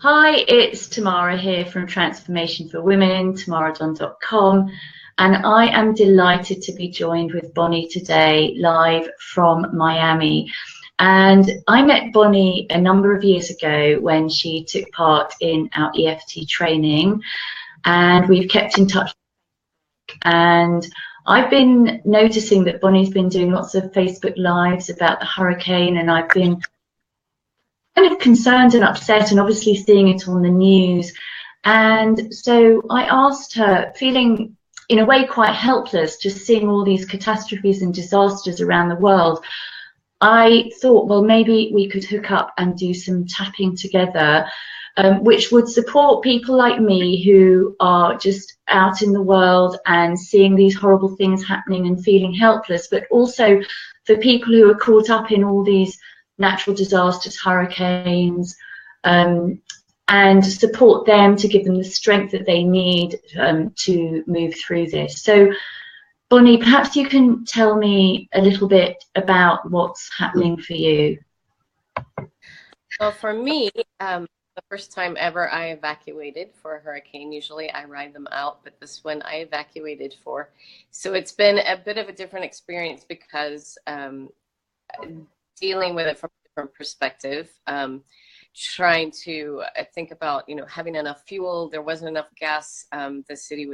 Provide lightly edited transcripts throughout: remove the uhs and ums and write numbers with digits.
Hi, it's Tamara here from Transformation for Women, tamaradon.com, and I am delighted to be joined with Bonnie today, live from Miami. And I met Bonnie a number of years ago when she took part in our EFT training, and we've kept in touch. And I've been noticing that Bonnie's been doing lots of Facebook Lives about the hurricane, and I've been kind of concerned and upset, and obviously seeing it on the news. And so I asked her, feeling in a way quite helpless, just seeing all these catastrophes and disasters around the world. I thought, well, maybe we could hook up and do some tapping together, which would support people like me who are just out in the world and seeing these horrible things happening and feeling helpless, but also for people who are caught up in all these natural disasters, hurricanes, and support them to give them the strength that they need to move through this. So, Bonnie, perhaps you can tell me a little bit about what's happening for you. Well, for me, the first time ever I evacuated for a hurricane. Usually I ride them out, but this one I evacuated for. So it's been a bit of a different experience because dealing with it from a different perspective, trying to think about, having enough fuel. There wasn't enough gas. The city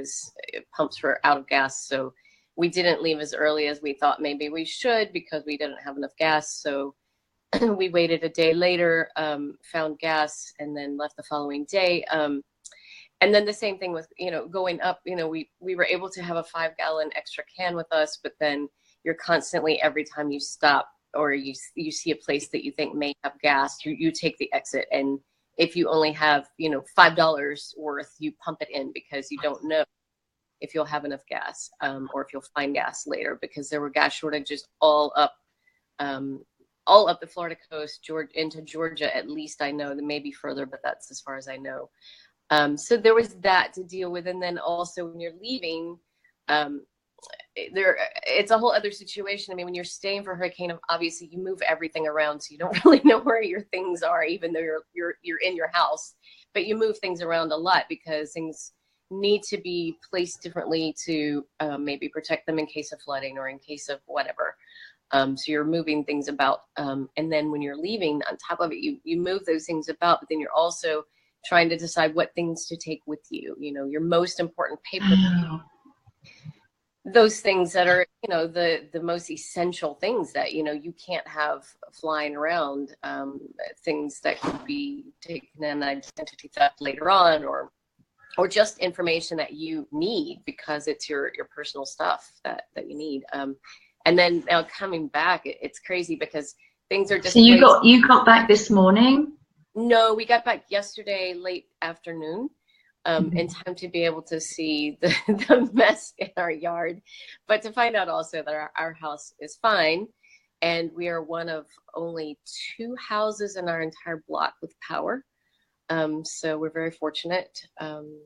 pumps were out of gas. So we didn't leave as early as we thought maybe we should because we didn't have enough gas. So we waited a day later, found gas, and then left the following day. And then the same thing with, going up, we were able to have a 5-gallon extra can with us, but then you're constantly, every time you stop or you see a place that you think may have gas, you take the exit. And if you only have, $5 worth, you pump it in because you don't know if you'll have enough gas, or if you'll find gas later, because there were gas shortages all up the Florida coast, into Georgia, at least I know. Maybe further, but that's as far as I know. So there was that to deal with. And then also when you're leaving, it's a whole other situation. I mean, when you're staying for a hurricane, obviously you move everything around, so you don't really know where your things are, even though you're in your house. But you move things around a lot because things need to be placed differently to maybe protect them in case of flooding or in case of whatever. So you're moving things about. And then when you're leaving, on top of it, you move those things about, but then you're also trying to decide what things to take with you, your most important paper. Wow. Those things that are, the most essential things that, you can't have flying around, things that could be taken in identity theft later on, or just information that you need because it's your personal stuff that you need. And then now coming back, it's crazy because things are just. So you got back this morning? No, we got back yesterday late afternoon, in time to be able to see the mess in our yard, but to find out also that our house is fine, and we are one of only 2 houses in our entire block with power. So we're very fortunate.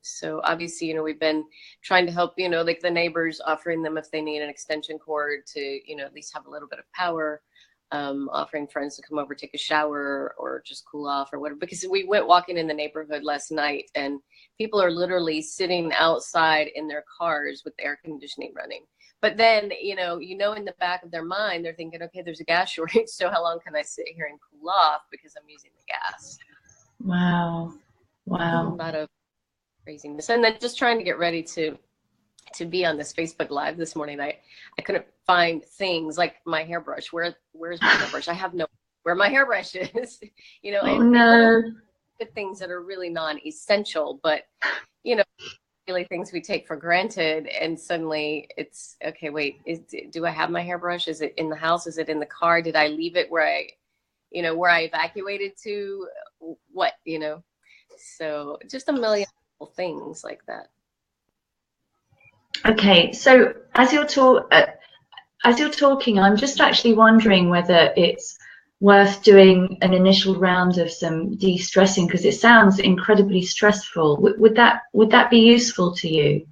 So obviously, we've been trying to help, like the neighbors, offering them if they need an extension cord to, at least have a little bit of power, offering friends to come over, take a shower, or just cool off or whatever. Because we went walking in the neighborhood last night and people are literally sitting outside in their cars with the air conditioning running. But then, in the back of their mind, they're thinking, okay, there's a gas shortage. So how long can I sit here and cool off because I'm using the gas? Wow. A lot of craziness. And then just trying to get ready to be on this Facebook Live this morning. I couldn't find things like my hairbrush. Where's my hairbrush? I have no where my hairbrush is. No. Good things that are really non-essential, but really things we take for granted. And suddenly it's okay. Wait, do I have my hairbrush? Is it in the house? Is it in the car? Did I leave it where I evacuated to? What, so just a million things like that. Okay, so as you're talking, I'm just actually wondering whether it's worth doing an initial round of some de-stressing, because it sounds incredibly stressful. Would that be useful to you?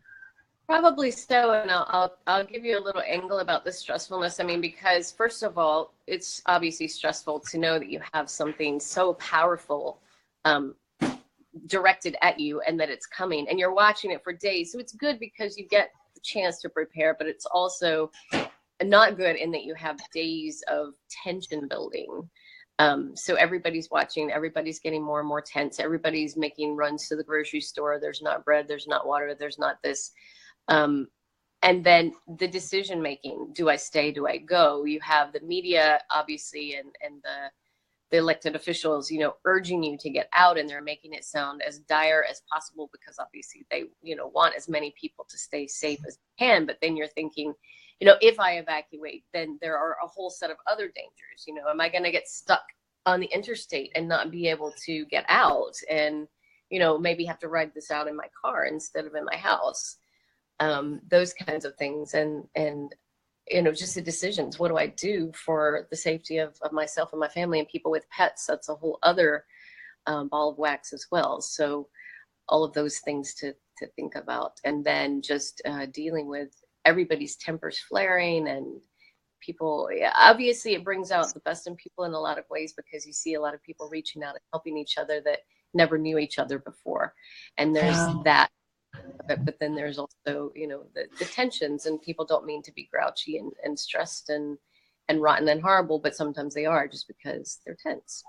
Probably so, and I'll give you a little angle about the stressfulness. I mean, because first of all, it's obviously stressful to know that you have something so powerful directed at you and that it's coming, and you're watching it for days. So it's good because you get the chance to prepare, but it's also not good in that you have days of tension building. So everybody's watching, everybody's getting more and more tense, everybody's making runs to the grocery store. There's not bread, there's not water, there's not this. And then the decision making, do I stay, do I go? You have the media, obviously, and the elected officials, you know, urging you to get out, and they're making it sound as dire as possible because obviously they, you know, want as many people to stay safe as they can. But then you're thinking, you know, if I evacuate, then there are a whole set of other dangers. You know, am I going to get stuck on the interstate and not be able to get out, and, you know, maybe have to ride this out in my car instead of in my house? Those kinds of things. And, you know, just the decisions. What do I do for the safety of myself and my family and people with pets? That's a whole other ball of wax as well. So all of those things to think about. And then just dealing with everybody's tempers flaring, and people, yeah, obviously it brings out the best in people in a lot of ways, because you see a lot of people reaching out and helping each other that never knew each other before. And there's that. But then there's also, you know, the tensions, and people don't mean to be grouchy and stressed and rotten and horrible, but sometimes they are, just because they're tense.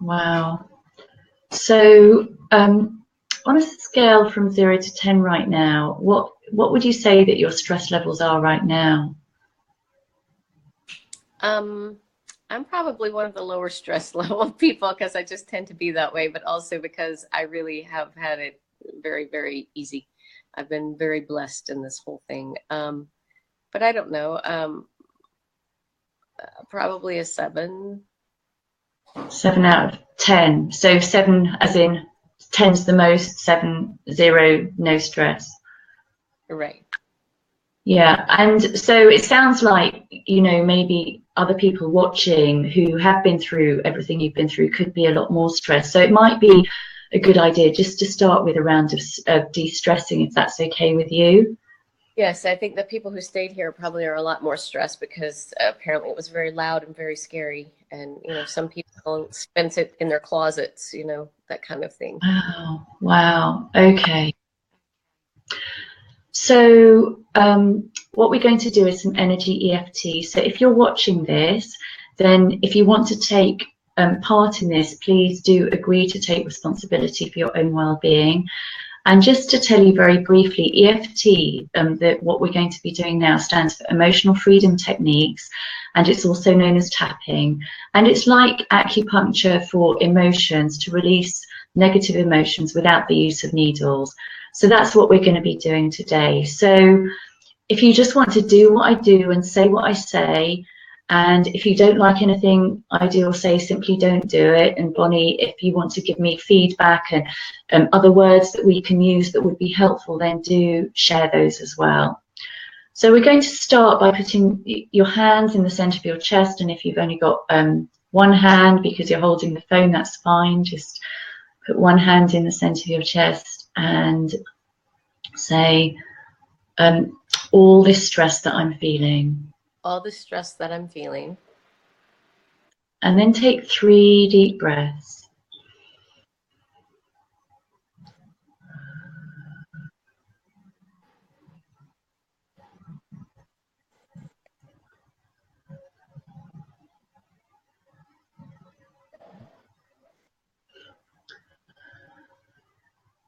Wow. So on a scale from 0 to 10 right now, what would you say that your stress levels are right now? I'm probably one of the lower stress level people, because I just tend to be that way, but also because I really have had it very, very easy. I've been very blessed in this whole thing. But I don't know, probably a 7. 7 out of 10. So 7 as in 10's the most, 7, 0, no stress. Right. Yeah, and so it sounds like, you know, maybe other people watching who have been through everything you've been through could be a lot more stressed. So it might be a good idea just to start with a round of de-stressing, if that's okay with you. Yes, I think the people who stayed here probably are a lot more stressed, because apparently it was very loud and very scary. And, you know, some people spent it in their closets, you know, that kind of thing. Wow, wow, okay. So what we're going to do is some energy EFT. So if you're watching this, then if you want to take part in this, please do agree to take responsibility for your own well-being. And just to tell you very briefly, EFT, what we're going to be doing now, stands for Emotional Freedom Techniques, and it's also known as tapping. And it's like acupuncture for emotions, to release negative emotions without the use of needles. So that's what we're going to be doing today. So if you just want to do what I do and say what I say, and if you don't like anything I do or say, simply don't do it. And Bonnie, if you want to give me feedback and other words that we can use that would be helpful, then do share those as well. So we're going to start by putting your hands in the center of your chest. And if you've only got one hand because you're holding the phone, that's fine. Just put one hand in the center of your chest and say, all this stress that I'm feeling. All the stress that I'm feeling. And then take 3 deep breaths.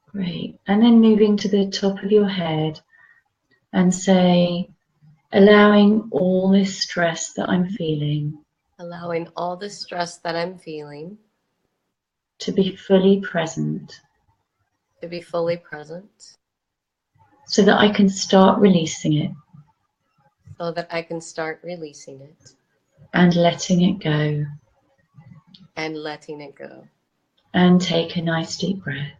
Great. And then moving to the top of your head and say, allowing all this stress that I'm feeling. Allowing all the stress that I'm feeling. To be fully present. To be fully present. So that I can start releasing it. So that I can start releasing it. And letting it go. And letting it go. And take a nice deep breath.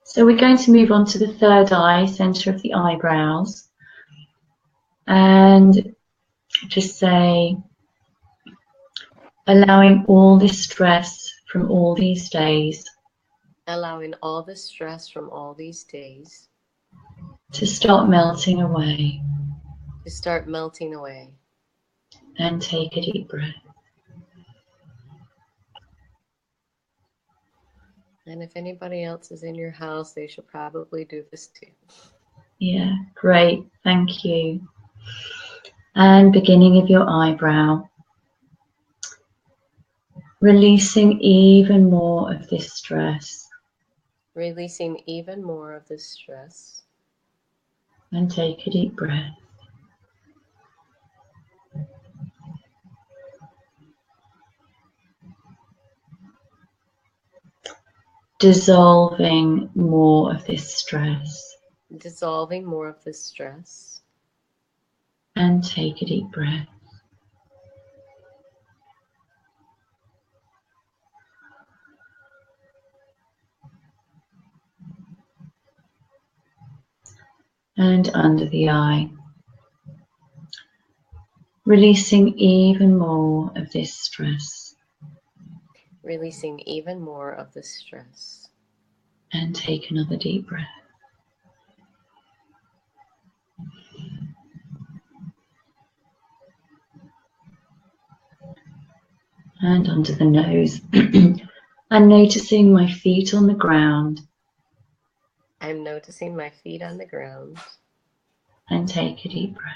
So we're going to move on to the third eye, center of the eyebrows. And just say, allowing all this stress from all these days. Allowing all the stress from all these days. To start melting away. to start melting away. And take a deep breath. And if anybody else is in your house, they should probably do this too. Yeah, great. Thank you. And beginning of your eyebrow. Releasing even more of this stress. Releasing even more of this stress. And take a deep breath. Dissolving more of this stress. Dissolving more of this stress. And take a deep breath. And under the eye. Releasing even more of this stress. Releasing even more of this stress. And take another deep breath. And under the nose. I'm noticing my feet on the ground. I'm noticing my feet on the ground. And take a deep breath.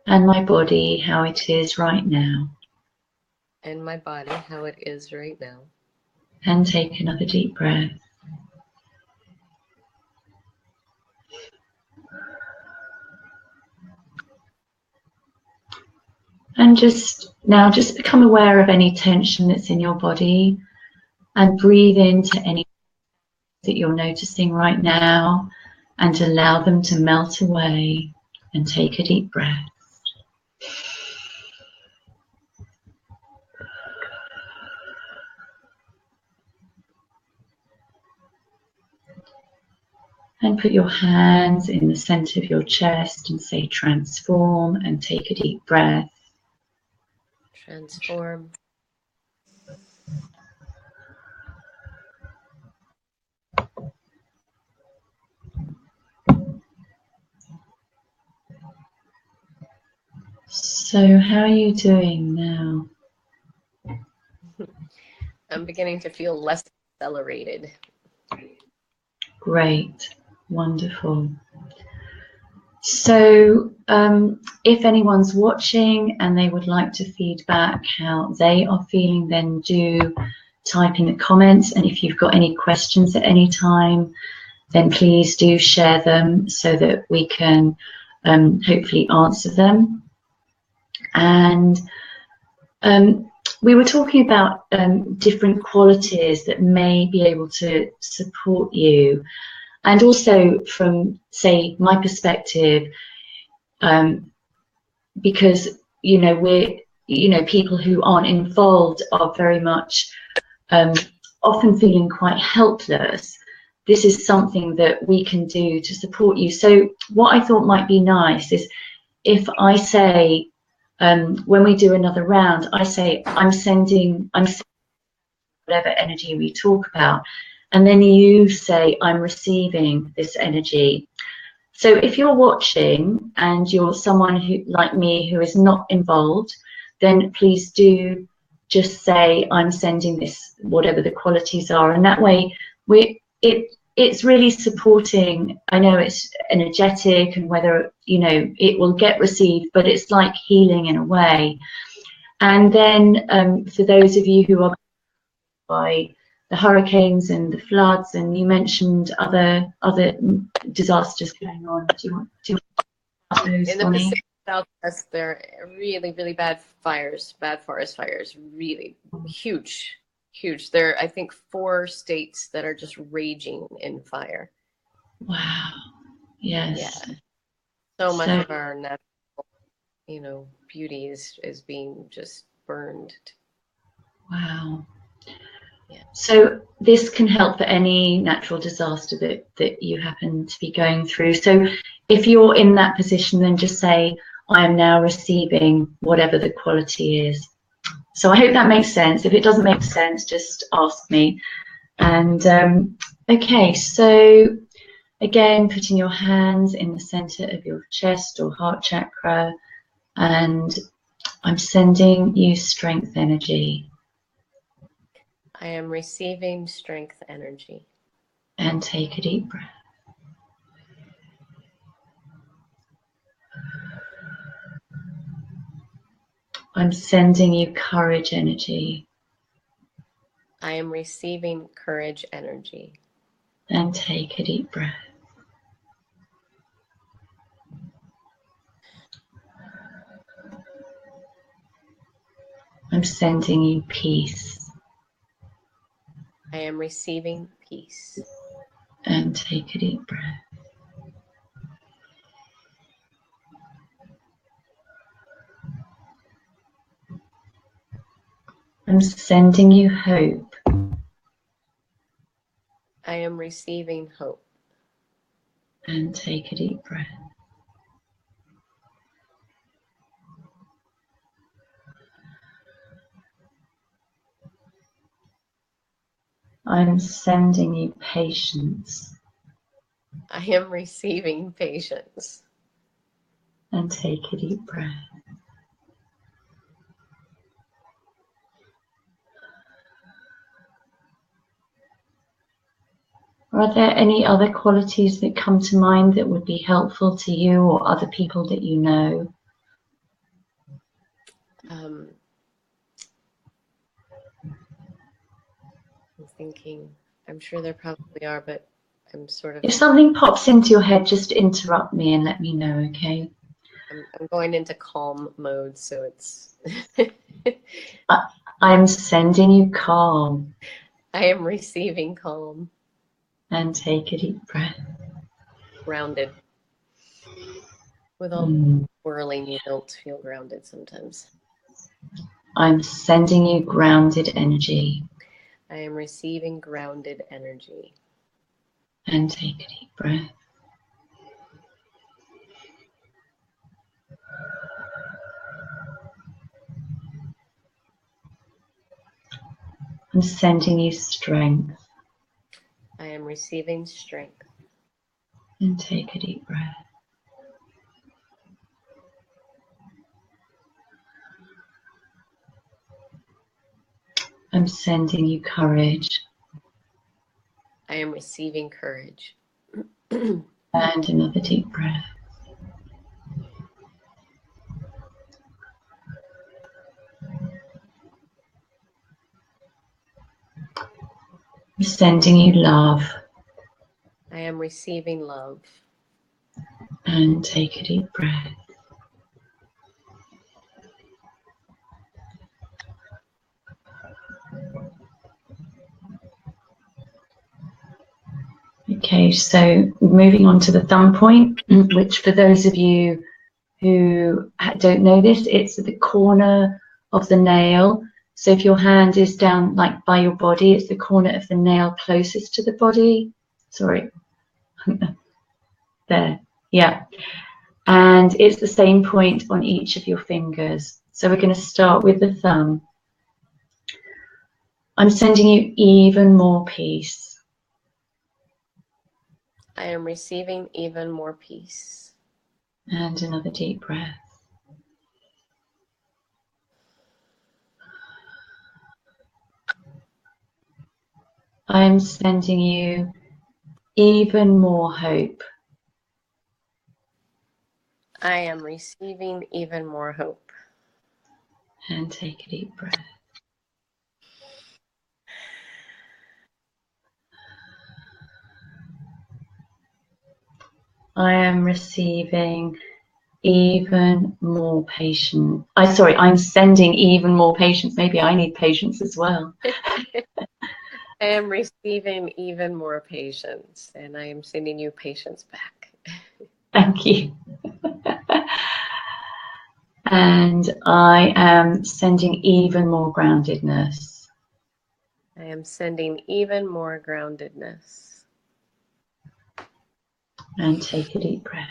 And my body, how it is right now. And my body, how it is right now. And take another deep breath. And just become aware of any tension that's in your body and breathe into any that you're noticing right now and allow them to melt away and take a deep breath. And put your hands in the center of your chest and say transform and take a deep breath. Transform. So how are you doing now? I'm beginning to feel less accelerated. Great, wonderful. So if anyone's watching and they would like to feedback how they are feeling, then do type in the comments. And if you've got any questions at any time, then please do share them so that we can hopefully answer them. And we were talking about different qualities that may be able to support you. And also from, say, my perspective, because, people who aren't involved are very much often feeling quite helpless. This is something that we can do to support you. So what I thought might be nice is if I say, when we do another round, I say, I'm sending whatever energy we talk about. And then you say, I'm receiving this energy. So if you're watching and you're someone who, like me, who is not involved, then please do just say, I'm sending this, whatever the qualities are. And that way, it's really supporting. I know it's energetic and whether, it will get received, but it's like healing in a way. And then for those of you who are by the hurricanes and the floods, and you mentioned other disasters going on. Do you want to those, in the Bonnie? Pacific Southwest, there are really, really bad fires, bad forest fires, really huge. There are, I think, 4 states that are just raging in fire. Wow. Yes. Yeah. So much of our natural, beauty is being just burned. Wow. Yeah. So this can help for any natural disaster that you happen to be going through. So if you're in that position, then just say, I am now receiving whatever the quality is. So I hope that makes sense. If it doesn't make sense, just ask me. And okay, so again, putting your hands in the center of your chest or heart chakra, and I'm sending you strength energy. I am receiving strength energy. And take a deep breath. I'm sending you courage energy. I am receiving courage energy. And take a deep breath. I'm sending you peace. I am receiving peace. And take a deep breath. I'm sending you hope. I am receiving hope. And take a deep breath. I'm sending you patience. I am receiving patience. And take a deep breath. Are there any other qualities that come to mind that would be helpful to you or other people that you know? I'm thinking, I'm sure there probably are, but I'm sort of... If something pops into your head, just interrupt me and let me know, okay? I'm going into calm mode, so it's... I'm sending you calm. I am receiving calm. And take a deep breath. Grounded. With all the whirling, you don't feel grounded sometimes. I'm sending you grounded energy. I am receiving grounded energy. And take a deep breath. I'm sending you strength. I am receiving strength. And take a deep breath. I'm sending you courage. I am receiving courage. And another deep breath. I'm sending you love. I am receiving love. And take a deep breath. Okay, so moving on to the thumb point, which for those of you who don't know this, it's at the corner of the nail. So if your hand is down like by your body, it's the corner of the nail closest to the body. Sorry. There. Yeah. And it's the same point on each of your fingers. So we're going to start with the thumb. I'm sending you even more peace. I am receiving even more peace. And another deep breath. I'm sending you even more hope. I am receiving even more hope. And take a deep breath. I am receiving even more patience. I'm sending even more patience. Maybe I need patience as well. I am receiving even more patience, and I am sending you patience back. Thank you. And I am sending even more groundedness. I am sending even more groundedness. And take a deep breath.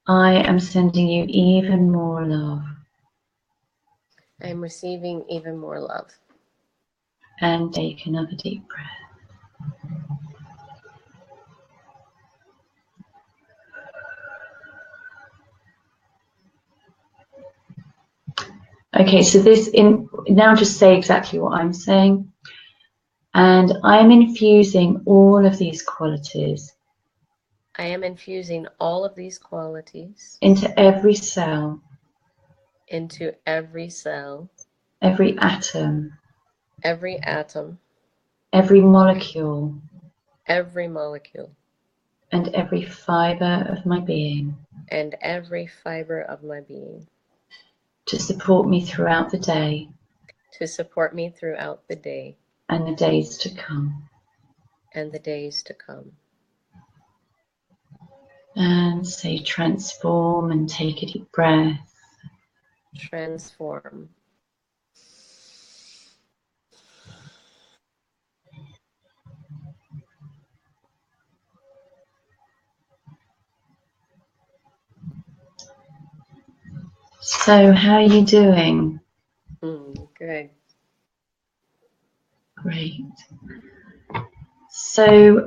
I am sending you even more love. I am receiving even more love. And take another deep breath. Okay, so now just say exactly what I'm saying. And I am infusing all of these qualities. I am infusing all of these qualities into every cell, into every cell, every atom, every atom, every molecule, and every fiber of my being, every fiber of my being, to support me throughout the day to support me throughout the day and the days to come. and the days to come. And say transform and take a deep breath. Transform. So how are you doing? Good. Great. So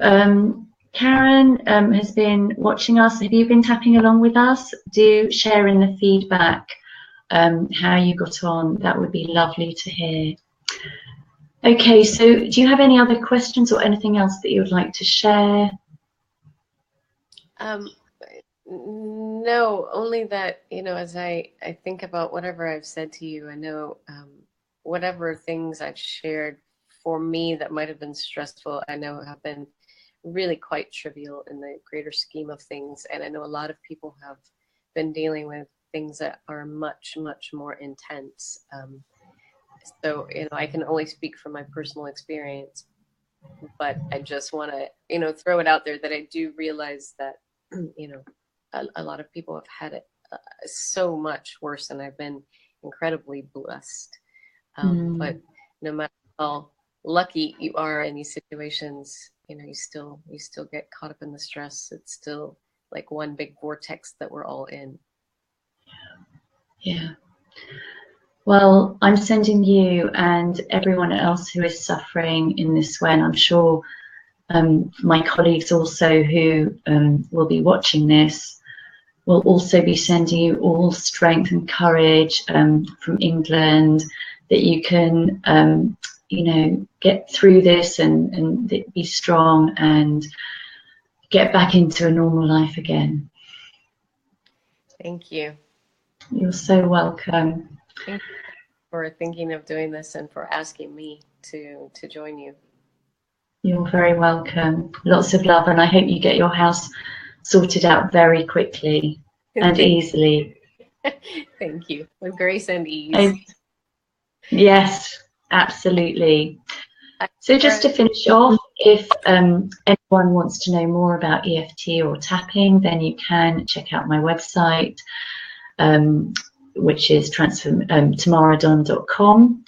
Karen has been watching us. Have you been tapping along with us? Do share in the feedback how you got on. That would be lovely to hear. Okay, so do you have any other questions or anything else that you would like to share? No, only that, as I think about whatever I've said to you, I know whatever things I've shared for me that might have been stressful, I know have been really quite trivial in the greater scheme of things. And I know a lot of people have been dealing with things that are much, much more intense. So, I can only speak from my personal experience, but I just want to, throw it out there that I do realize that, a lot of people have had it so much worse, and I've been incredibly blessed. But no matter how lucky you are in these situations, you still get caught up in the stress. It's still like one big vortex that we're all in. Yeah. Well, I'm sending you and everyone else who is suffering in this way, and I'm sure my colleagues also who will be watching this will also be sending you all strength and courage from England, that you can, get through this and be strong and get back into a normal life again. Thank you. You're so welcome. Thank you for thinking of doing this and for asking me to join you. You're very welcome. Lots of love, and I hope you get your house sorted out very quickly and easily. Thank you. With grace and ease. Yes, absolutely. So just to finish off, if anyone wants to know more about EFT or tapping, then you can check out my website, which is tamaradon.com.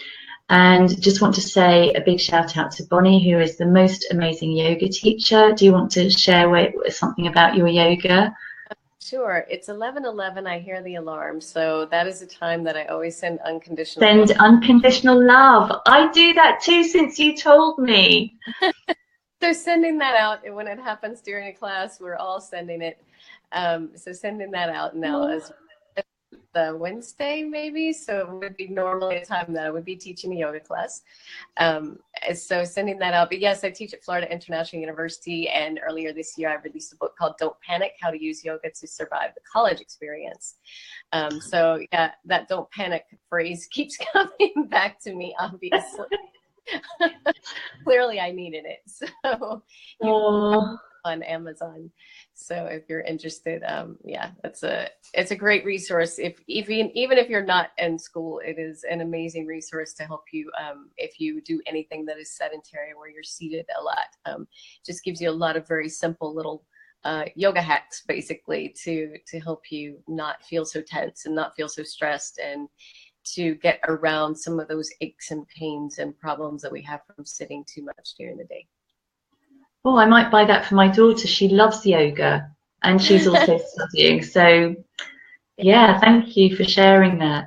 And just want to say a big shout out to Bonnie, who is the most amazing yoga teacher. Do you want to share something about your yoga? Sure. It's 11:11. I hear the alarm. So that is the time that I always send unconditional love. Send unconditional love. I do that too, since you told me. So sending that out, and when it happens during a class, we're all sending it. So sending that out now as the Wednesday, maybe. So it would be normally a time that I would be teaching a yoga class. So sending that out. But yes, I teach at Florida International University. And earlier this year, I released a book called Don't Panic, How to Use Yoga to Survive the College Experience. So yeah, that don't panic phrase keeps coming back to me, obviously. Clearly I needed it. So you can on Amazon. So if you're interested, yeah, it's a great resource. Even if you're not in school, it is an amazing resource to help you if you do anything that is sedentary where you're seated a lot. Just gives you a lot of very simple little yoga hacks, basically, to help you not feel so tense and not feel so stressed, and to get around some of those aches and pains and problems that we have from sitting too much during the day. Oh, I might buy that for my daughter. She loves yoga. and she's also studying. So yeah, thank you for sharing that.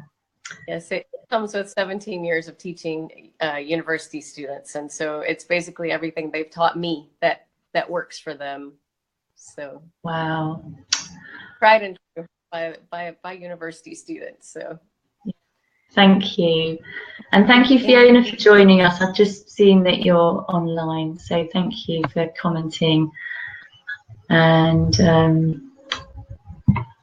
Yes, it comes with 17 years of teaching university students, and so it's basically everything they've taught me that works for them. So wow, tried and true by university students. So thank you, and thank you, Fiona, for joining us. I've just seen that you're online, so thank you for commenting. And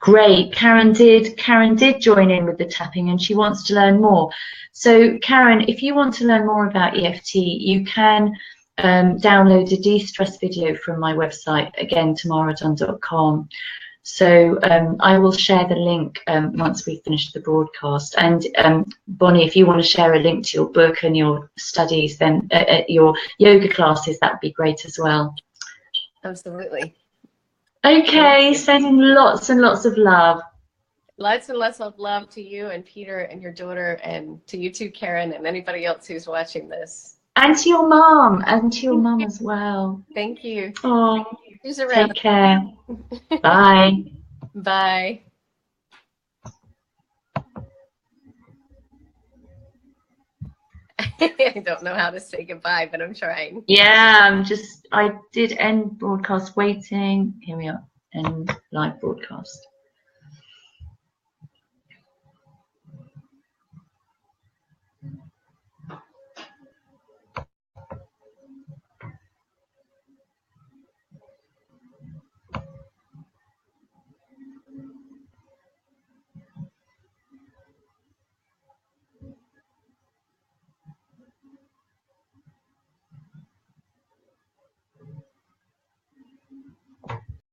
great, Karen did join in with the tapping, and she wants to learn more. So Karen, if you want to learn more about EFT, you can download a de-stress video from my website, again, tamaradon.com. So I will share the link once we finish the broadcast. And Bonnie, if you want to share a link to your book and your studies, then your yoga classes, that would be great as well. Absolutely. Okay, sending lots and lots of love. Lots and lots of love to you and Peter and your daughter, and to you too, Karen, and anybody else who's watching this. And to your mom, as well. Thank you. Oh, Who's around? take care. Bye. Bye. I don't know how to say goodbye, but I'm trying. Yeah, I did end broadcast waiting. Here we are, end live broadcast.